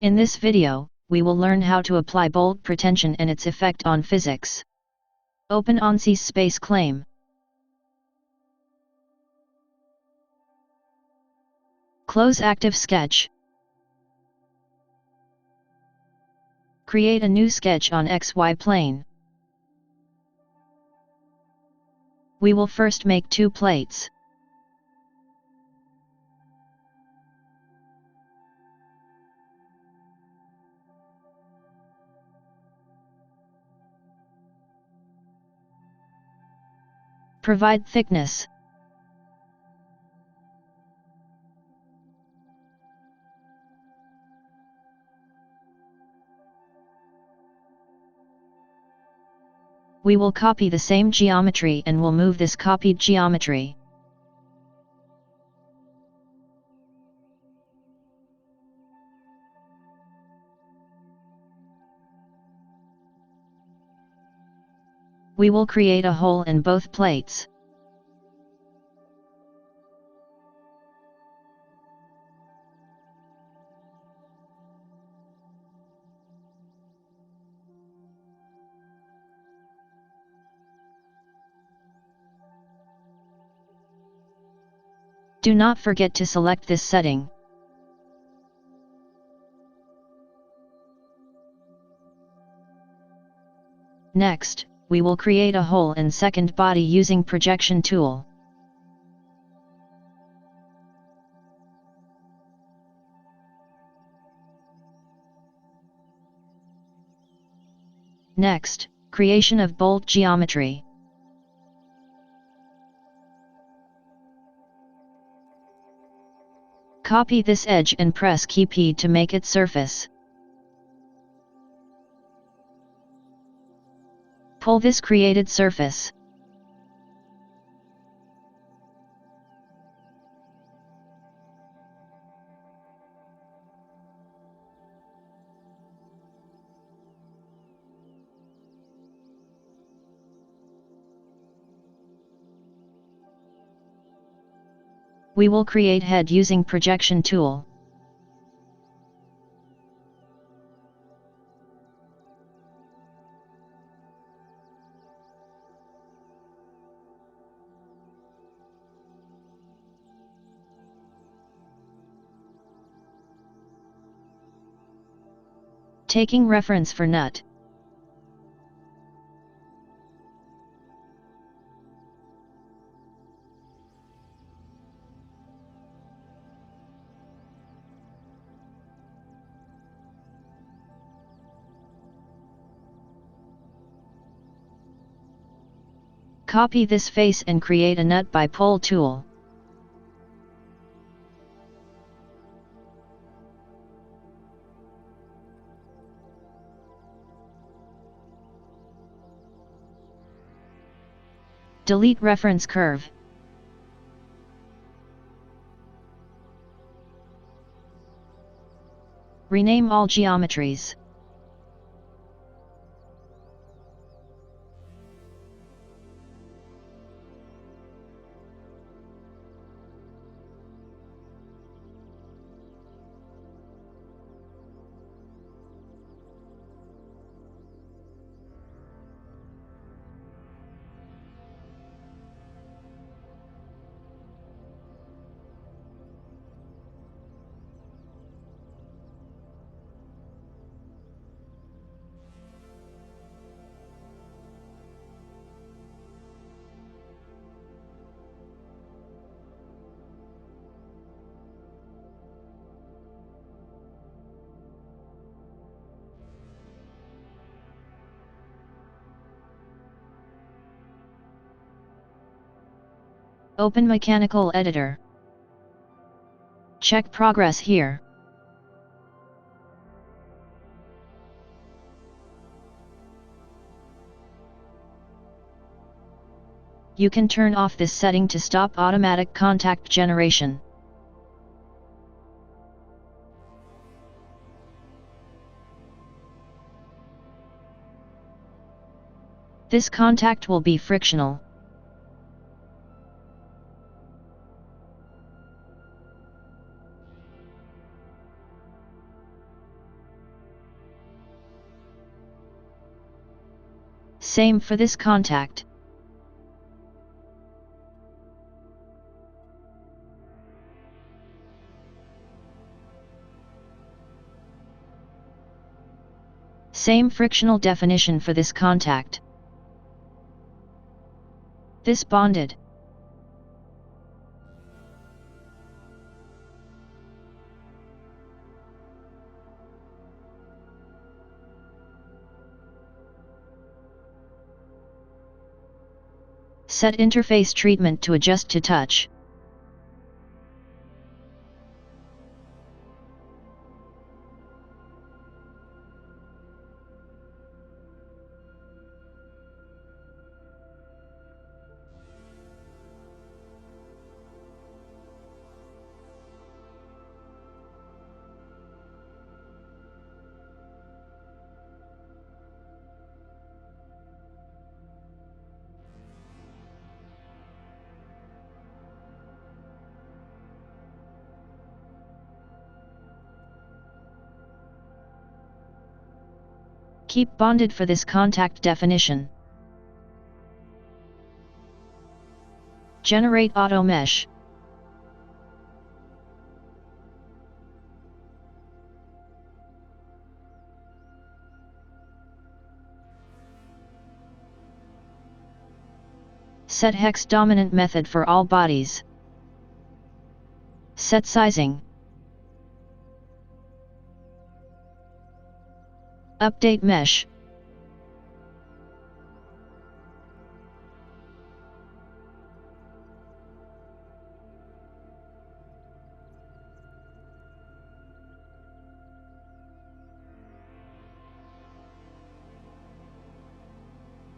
In this video, we will learn how to apply bolt pretension and its effect on physics. Open ANSYS space claim. Close active sketch. Create a new sketch on XY plane. We will first make two plates. Provide thickness. We will copy the same geometry and will move this copied geometry. We will create a hole in both plates. Do not forget to select this setting. Next, we will create a hole in second body using projection tool. Next, creation of bolt geometry. Copy this edge and press key P to make it surface. Pull this created surface. We will create head using projection tool. Taking reference for nut. Copy this face and create a nut by pull tool. Delete reference curve. Rename all geometries. Open Mechanical Editor. Check progress here. You can turn off this setting to stop automatic contact generation. This contact will be frictional. Same for this contact. Same frictional definition for this contact. This bonded. Set interface treatment to adjust to touch. Keep bonded for this contact definition. Generate auto mesh. Set hex dominant method for all bodies. Set sizing. Update mesh.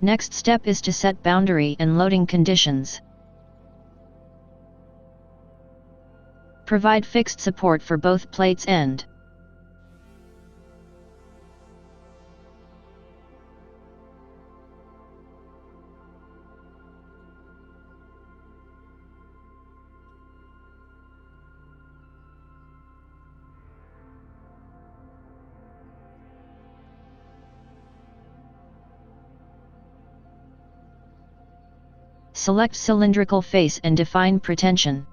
Next step is to set boundary and loading conditions. Provide fixed support for both plates and select cylindrical face and define pretension.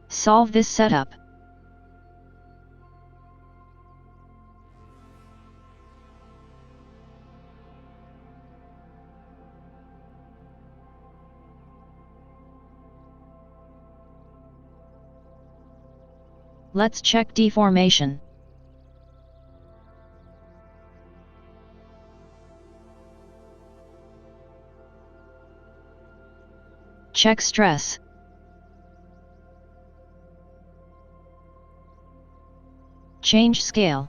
Solve this setup. Let's check deformation. Check stress. Change scale.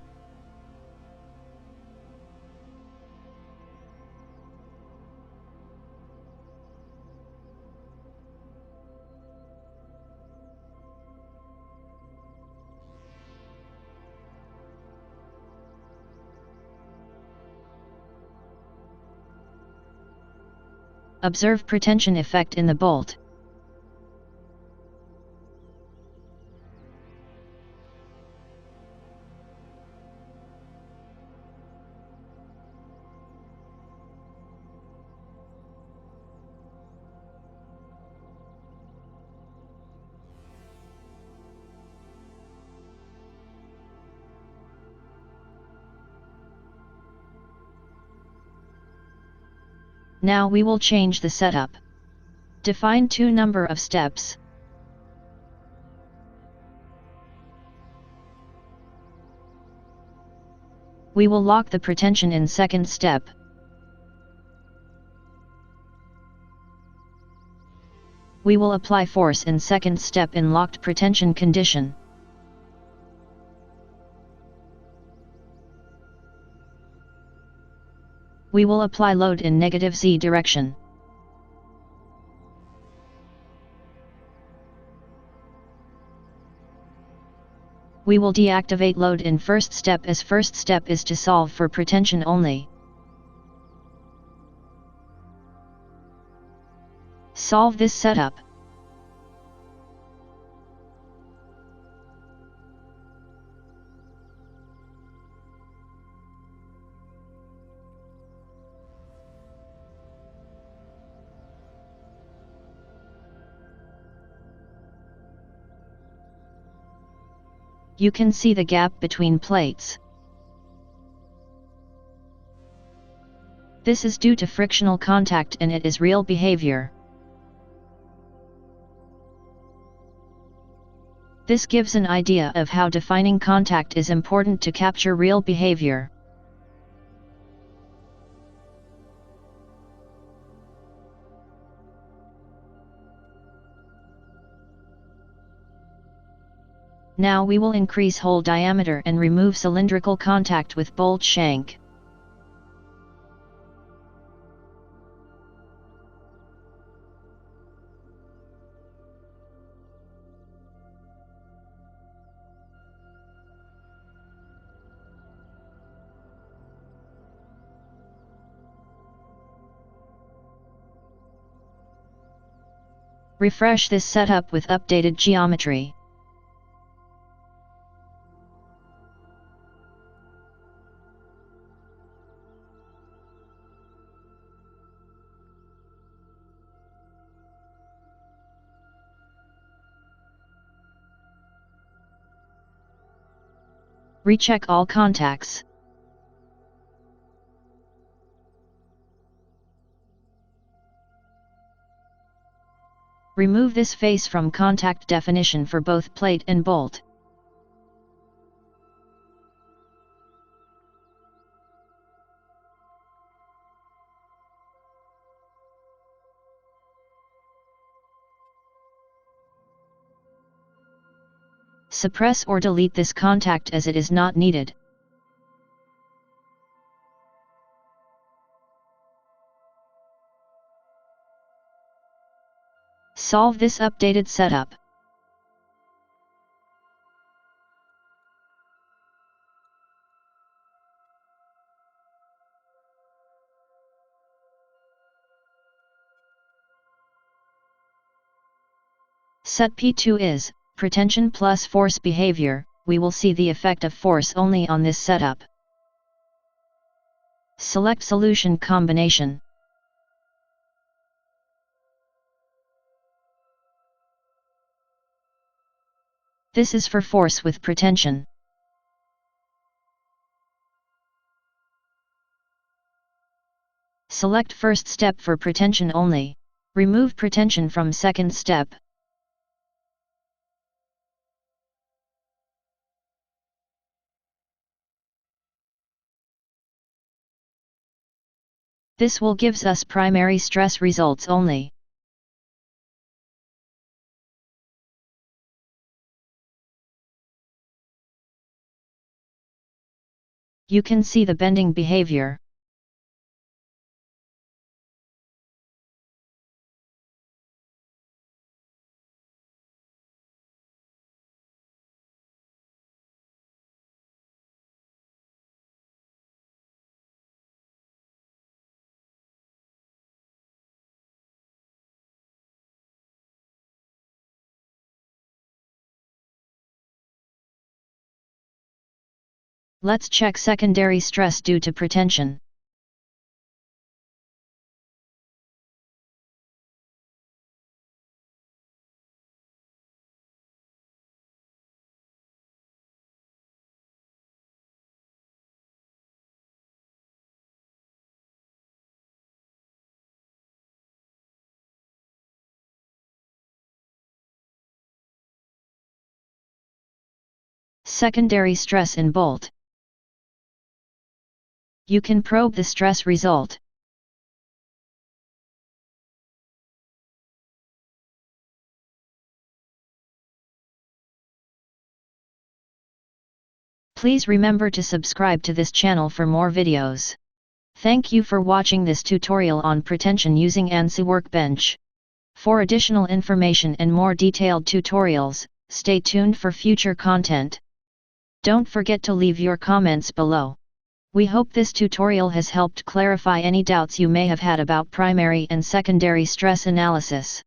Observe pretension effect in the bolt. Now we will change the setup. Define two number of steps. We will lock the pretension in second step. We will apply force in second step in locked pretension condition. We will apply load in negative Z direction. We will deactivate load in first step as first step is to solve for pretension only. Solve this setup. You can see the gap between plates. This is due to frictional contact and it is real behavior. This gives an idea of how defining contact is important to capture real behavior. Now we will increase hole diameter and remove cylindrical contact with bolt shank. Refresh this setup with updated geometry. Recheck all contacts. Remove this face from contact definition for both plate and bolt. Suppress or delete this contact as it is not needed. Solve this updated setup. Set P2 is pretension plus force behavior. We will see the effect of force only on this setup. Select solution combination. This is for force with pretension. Select first step for pretension only. Remove pretension from second step. This will gives us primary stress results only. You can see the bending behavior. Let's check secondary stress due to pretension. Secondary stress in bolt. You can probe the stress result. Please remember to subscribe to this channel for more videos. Thank you for watching this tutorial on pretension using ANSYS Workbench. For additional information and more detailed tutorials, stay tuned for future content. Don't forget to leave your comments below. We hope this tutorial has helped clarify any doubts you may have had about primary and secondary stress analysis.